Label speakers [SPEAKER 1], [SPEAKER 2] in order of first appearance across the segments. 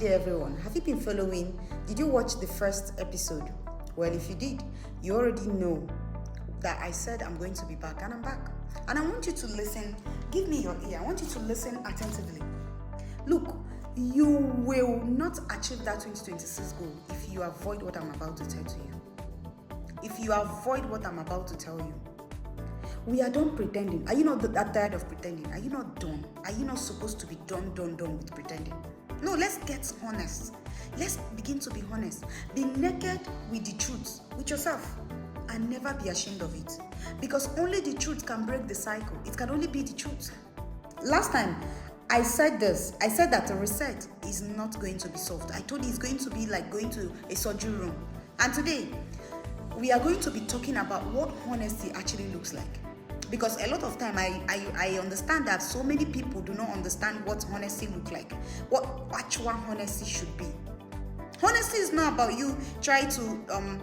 [SPEAKER 1] day, everyone. Have you been following? Did you watch the first episode? Well, if you did, you already know that I said I'm going to be back, and I'm back. And I want you to listen. Give me your ear. I want you to listen attentively. Look, you will not achieve that 2026 goal if you avoid what I'm about to tell to you. If you avoid what I'm about to tell you. We are done pretending. Are you not that tired of pretending? Are you not done? Are you not supposed to be done with pretending? No, let's get honest. Let's begin to be honest. Be naked with the truth, with yourself, and never be ashamed of it. Because only the truth can break the cycle. It can only be the truth. Last time, I said this. I said that a reset is not going to be soft. I told you it's going to be like going to a surgery room. And today, we are going to be talking about what honesty actually looks like. Because a lot of time, I understand that so many people do not understand what honesty looks like, what actual honesty should be. Honesty is not about you trying to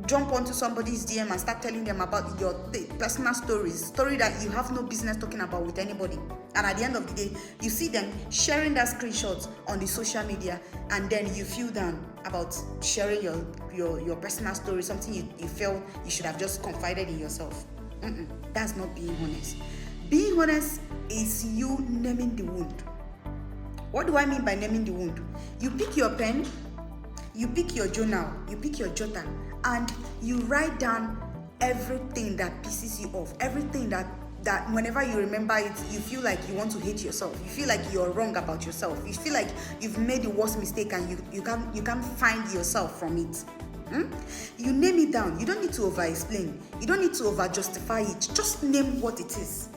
[SPEAKER 1] jump onto somebody's DM and start telling them about your personal story that you have no business talking about with anybody. And at the end of the day, you see them sharing that screenshot on the social media, and then you feel down about sharing your personal story, something you felt you should have just confided in yourself. That's not being honest. Being honest is you naming the wound. What do I mean by naming the wound? You pick your pen, you pick your journal, you pick your jotter, and you write down everything that pisses you off, everything that whenever you remember it, you feel like you want to hate yourself. You feel like you're wrong about yourself. You feel like you've made the worst mistake and you can't find yourself from it. You name it down. You don't need to over-explain. You don't need to over-justify it. Just name what it is.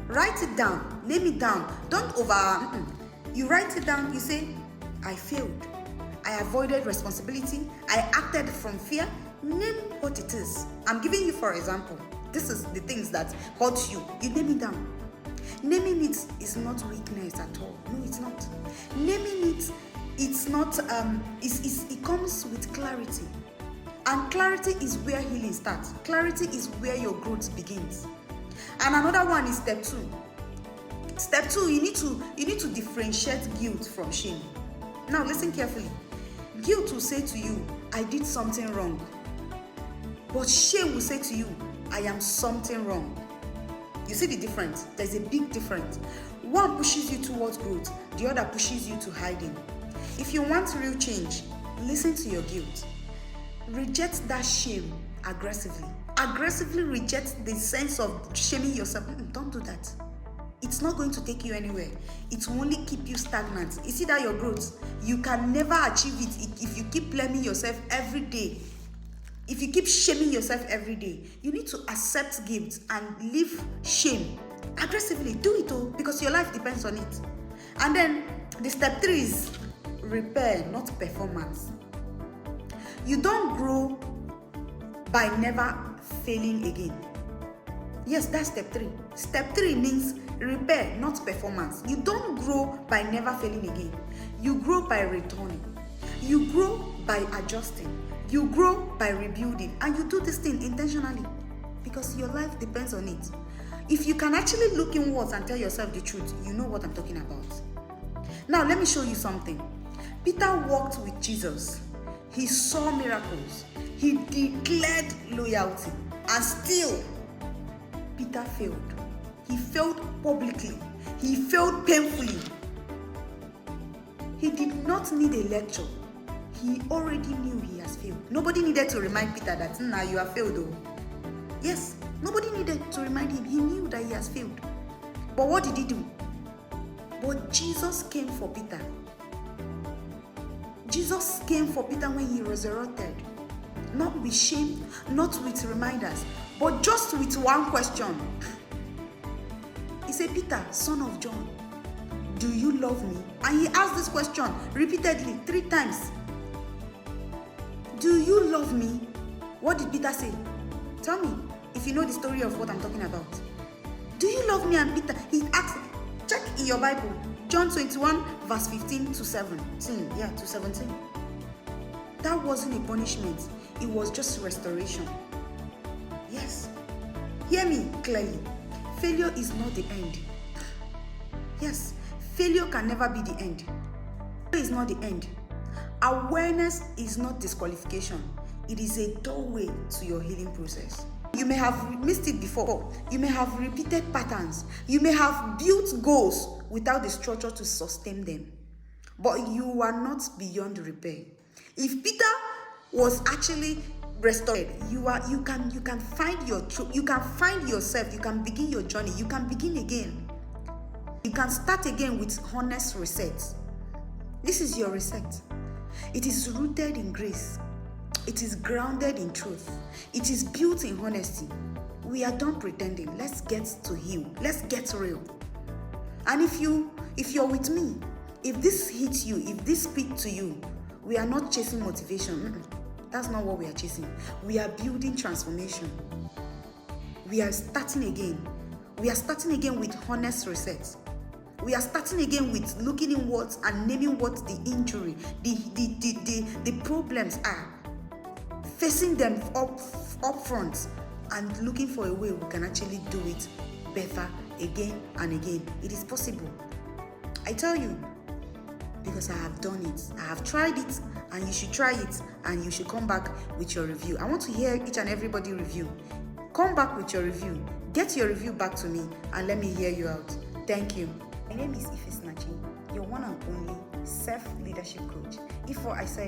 [SPEAKER 1] Write it down. Name it down. Don't over... You write it down. You say, I failed. I avoided responsibility. I acted from fear. Name what it is. I'm giving you, for example, this is the things that hurt you. You name it down. Naming it is not weakness at all. No, it's not. Naming it, it's not... it comes with clarity. And clarity is where healing starts. Clarity is where your growth begins. And another one is step 2. Step 2, you need to differentiate guilt from shame. Now listen carefully. Guilt will say to you, I did something wrong. But shame will say to you, I am something wrong. You see the difference? There's a big difference. One pushes you towards growth, the other pushes you to hiding. If you want real change, listen to your guilt. Reject that shame aggressively. Aggressively reject the sense of shaming yourself. Don't do that. It's not going to take you anywhere. It will only keep you stagnant. You see that your growth, you can never achieve it if you keep blaming yourself every day. If you keep shaming yourself every day, you need to accept guilt and leave shame aggressively. Do it all, because your life depends on it. And then the step 3 is repair, not performance. You don't grow by never failing again. Yes, that's step 3. Step 3 means repair, not performance. You don't grow by never failing again. You grow by returning. You grow by adjusting. You grow by rebuilding. And you do this thing intentionally because your life depends on it. If you can actually look inwards and tell yourself the truth, you know what I'm talking about. Now, let me show you something. Peter walked with Jesus. He saw miracles. He declared loyalty. And still, Peter failed. He failed publicly. He failed painfully. He did not need a lecture. He already knew he has failed. Nobody needed to remind Peter that, now you have failed though. Yes, nobody needed to remind him. He knew that he has failed. But what did he do? But Jesus came for Peter. Jesus came for Peter when he resurrected. Not with shame, not with reminders, but just with one question. He said, Peter, son of John, do you love me? And he asked this question repeatedly 3 times. Do you love me? What did Peter say? Tell me if you know the story of what I'm talking about. Do you love me? And Peter, he asked, check in your Bible, John 21, verse 15 to 17. Yeah, to 17. That wasn't a punishment. It was just restoration. Yes. Hear me clearly. Failure is not the end. Yes, failure can never be the end. Is not the end. Awareness is not disqualification. It is a doorway to your healing process. You may have missed it before. You may have repeated patterns. You may have built goals without the structure to sustain them. But you are not beyond repair. If Peter was actually restored, you can find your truth. You can find yourself. You can begin your journey. You can begin again. You can start again with honest reset. This is your reset. It is rooted in grace. It is grounded in truth. It is built in honesty. We are done pretending. Let's get to heal. Let's get real. And if you're with me, if this hits you, if this speaks to you, we are not chasing motivation. That's not what we are chasing. We are building transformation. We are starting again. We are starting again with honest resets. We are starting again with looking inwards and naming what the injury, the problems are. Facing them up front and looking for a way we can actually do it better again and again. It is possible. I tell you, because I have done it. I have tried it, and you should try it, and you should come back with your review. I want to hear each and everybody review. Come back with your review. Get your review back to me, and let me hear you out. Thank you. My name is Ife Snachi, your one and only self-leadership coach. If what I say